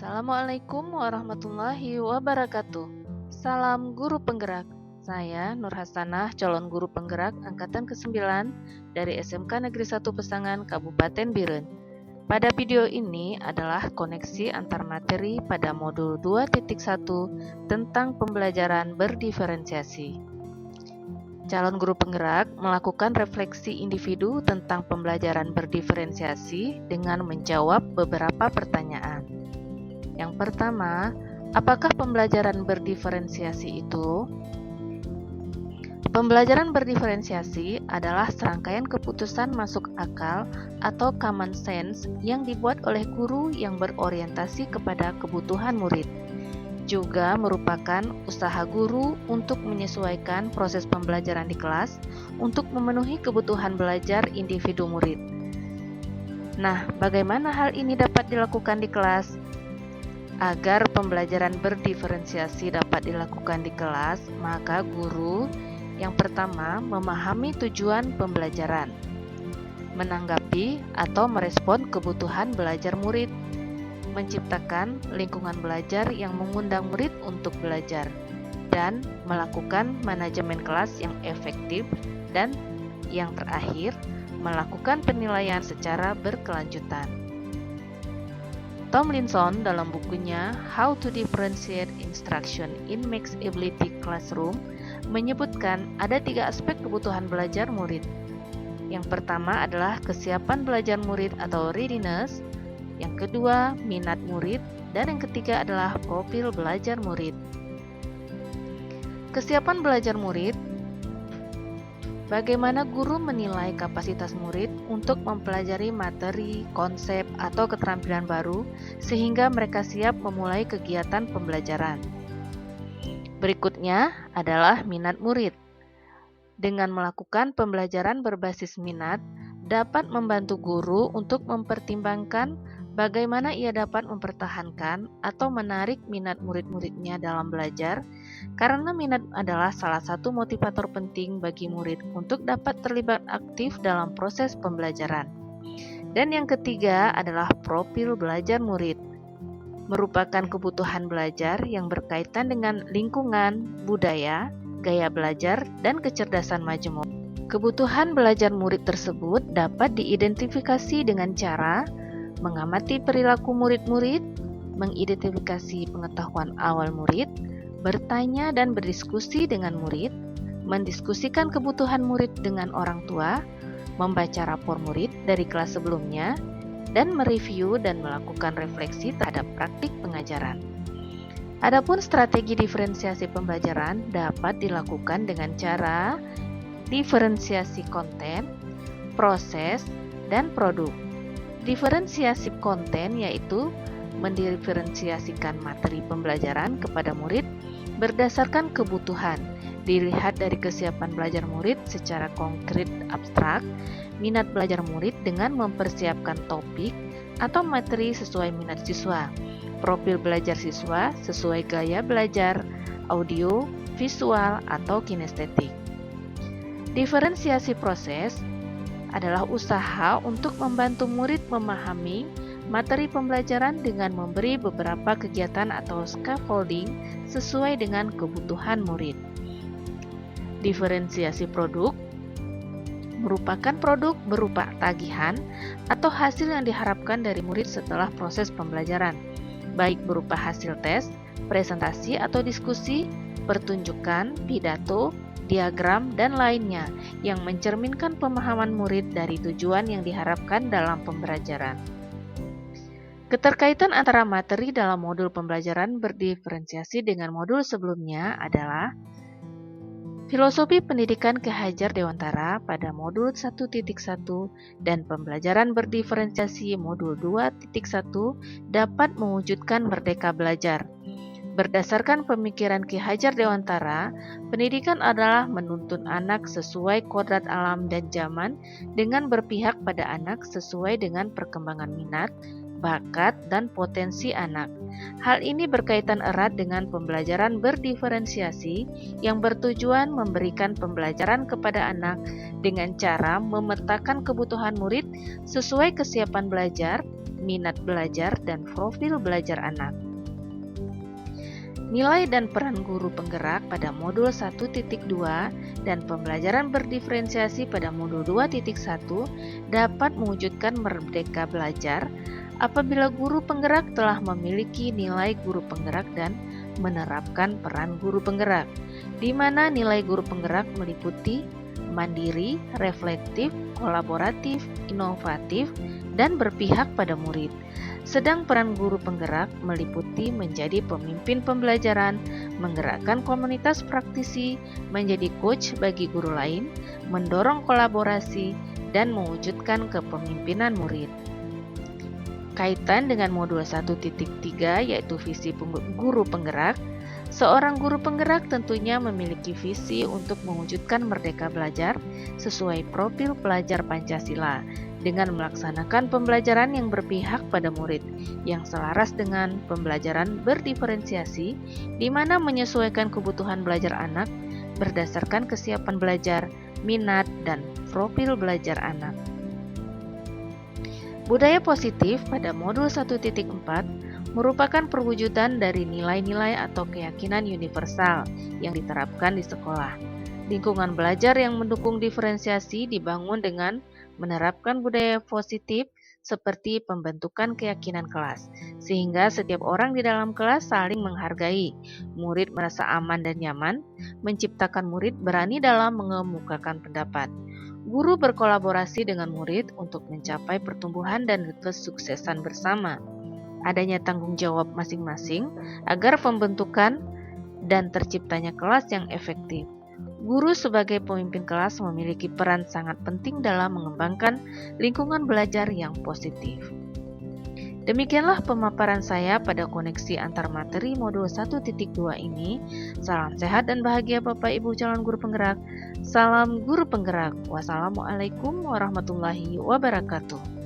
Assalamualaikum warahmatullahi wabarakatuh. Salam guru penggerak. Saya Nur Hasanah, calon guru penggerak angkatan ke-9 dari SMK Negeri 1 Pesangan, Kabupaten Biren. Pada video ini adalah koneksi antar materi pada modul 2.1 tentang pembelajaran berdiferensiasi. Calon guru penggerak melakukan refleksi individu tentang pembelajaran berdiferensiasi dengan menjawab beberapa pertanyaan. Yang pertama, apakah pembelajaran berdiferensiasi itu? Pembelajaran berdiferensiasi adalah serangkaian keputusan masuk akal atau common sense yang dibuat oleh guru yang berorientasi kepada kebutuhan murid. Juga merupakan usaha guru untuk menyesuaikan proses pembelajaran di kelas untuk memenuhi kebutuhan belajar individu murid. Nah, bagaimana hal ini dapat dilakukan di kelas? Agar pembelajaran berdiferensiasi dapat dilakukan di kelas, maka guru yang pertama memahami tujuan pembelajaran, menanggapi atau merespon kebutuhan belajar murid, menciptakan lingkungan belajar yang mengundang murid untuk belajar, dan melakukan manajemen kelas yang efektif, dan yang terakhir, melakukan penilaian secara berkelanjutan. Tomlinson dalam bukunya How to Differentiate Instruction in Mixed Ability Classroom menyebutkan ada 3 aspek kebutuhan belajar murid. Yang pertama adalah kesiapan belajar murid atau readiness, yang kedua minat murid, dan yang ketiga adalah profil belajar murid. Kesiapan belajar murid. Bagaimana guru menilai kapasitas murid untuk mempelajari materi, konsep, atau keterampilan baru sehingga mereka siap memulai kegiatan pembelajaran? Berikutnya adalah minat murid. Dengan melakukan pembelajaran berbasis minat, dapat membantu guru untuk mempertimbangkan bagaimana ia dapat mempertahankan atau menarik minat murid-muridnya dalam belajar, karena minat adalah salah satu motivator penting bagi murid untuk dapat terlibat aktif dalam proses pembelajaran. Dan yang ketiga adalah profil belajar murid, merupakan kebutuhan belajar yang berkaitan dengan lingkungan, budaya, gaya belajar, dan kecerdasan majemuk. Kebutuhan belajar murid tersebut dapat diidentifikasi dengan cara mengamati perilaku murid-murid, mengidentifikasi pengetahuan awal murid, bertanya dan berdiskusi dengan murid, mendiskusikan kebutuhan murid dengan orang tua, membaca rapor murid dari kelas sebelumnya, dan mereview dan melakukan refleksi terhadap praktik pengajaran. Adapun strategi diferensiasi pembelajaran dapat dilakukan dengan cara diferensiasi konten, proses, dan produk. Diferensiasi konten yaitu mendiferensiasikan materi pembelajaran kepada murid berdasarkan kebutuhan, dilihat dari kesiapan belajar murid secara konkret abstrak, minat belajar murid dengan mempersiapkan topik atau materi sesuai minat siswa, profil belajar siswa sesuai gaya belajar, audio, visual, atau kinestetik. Diferensiasi proses adalah usaha untuk membantu murid memahami materi pembelajaran dengan memberi beberapa kegiatan atau scaffolding sesuai dengan kebutuhan murid. Diferensiasi produk merupakan produk berupa tagihan atau hasil yang diharapkan dari murid setelah proses pembelajaran, baik berupa hasil tes, presentasi atau diskusi, pertunjukan, pidato, diagram, dan lainnya yang mencerminkan pemahaman murid dari tujuan yang diharapkan dalam pembelajaran. Keterkaitan antara materi dalam modul pembelajaran berdiferensiasi dengan modul sebelumnya adalah Filosofi Pendidikan Ki Hajar Dewantara pada modul 1.1 dan pembelajaran berdiferensiasi modul 2.1 dapat mewujudkan merdeka belajar. Berdasarkan pemikiran Ki Hajar Dewantara, pendidikan adalah menuntun anak sesuai kodrat alam dan zaman dengan berpihak pada anak sesuai dengan perkembangan minat, bakat, dan potensi anak. Hal ini berkaitan erat dengan pembelajaran berdiferensiasi yang bertujuan memberikan pembelajaran kepada anak dengan cara memetakan kebutuhan murid sesuai kesiapan belajar, minat belajar, dan profil belajar anak. Nilai dan peran guru penggerak pada modul 1.2 dan pembelajaran berdiferensiasi pada modul 2.1 dapat mewujudkan merdeka belajar apabila guru penggerak telah memiliki nilai guru penggerak dan menerapkan peran guru penggerak, di mana nilai guru penggerak meliputi mandiri, reflektif, kolaboratif, inovatif, dan berpihak pada murid. Sedang peran guru penggerak meliputi menjadi pemimpin pembelajaran, menggerakkan komunitas praktisi, menjadi coach bagi guru lain, mendorong kolaborasi, dan mewujudkan kepemimpinan murid. Kaitan dengan modul 1.3 yaitu visi guru penggerak, seorang guru penggerak tentunya memiliki visi untuk mewujudkan merdeka belajar sesuai profil pelajar Pancasila dengan melaksanakan pembelajaran yang berpihak pada murid, yang selaras dengan pembelajaran berdiferensiasi, di mana menyesuaikan kebutuhan belajar anak berdasarkan kesiapan belajar, minat, dan profil belajar anak. Budaya positif pada modul 1.4 merupakan perwujudan dari nilai-nilai atau keyakinan universal yang diterapkan di sekolah. Lingkungan belajar yang mendukung diferensiasi dibangun dengan menerapkan budaya positif seperti pembentukan keyakinan kelas, sehingga setiap orang di dalam kelas saling menghargai, murid merasa aman dan nyaman, menciptakan murid berani dalam mengemukakan pendapat. Guru berkolaborasi dengan murid untuk mencapai pertumbuhan dan kesuksesan bersama. Adanya tanggung jawab masing-masing agar pembentukan dan terciptanya kelas yang efektif. Guru sebagai pemimpin kelas memiliki peran sangat penting dalam mengembangkan lingkungan belajar yang positif. Demikianlah pemaparan saya pada koneksi antar materi modul 1.2 ini. Salam sehat dan bahagia Bapak Ibu calon guru penggerak. Salam guru penggerak. Wassalamualaikum warahmatullahi wabarakatuh.